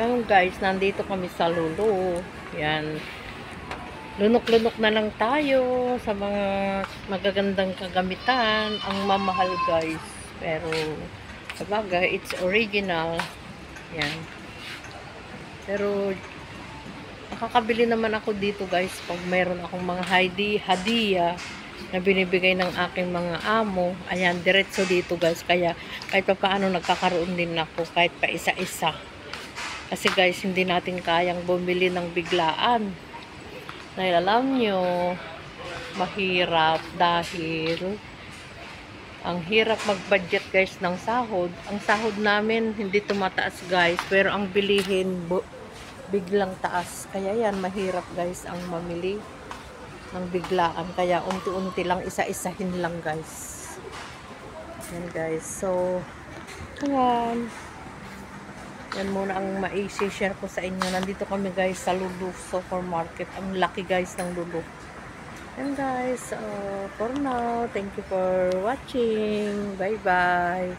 Ngayon guys, nandito kami sa Lulu. Yan. Lunok-lunok na lang tayo sa mga magagandang kagamitan. Ang mamahal guys. Pero, sabagay, it's original. Yan. Pero, nakakabili naman ako dito guys pag mayroon akong mga hadiya na binibigay ng aking mga amo. Ayan, diretso dito guys. Kaya, kahit pa paano nagkakaroon din ako kahit pa isa-isa. Kasi guys, hindi natin kayang bumili ng biglaan. Dahil alam nyo, mahirap dahil ang hirap mag-budget guys ng sahod. Ang sahod namin hindi tumataas guys, pero ang bilihin biglang taas. Kaya yan, mahirap guys ang mamili ng biglaan. Kaya unti-unti lang, isa-isahin lang guys. Yan guys. So, ayan. Yan muna ang ma-share ko sa inyo. Nandito kami guys sa Lulu Supermarket. Ang laki guys ng Lulu. And guys, for now, thank you for watching. Bye-bye.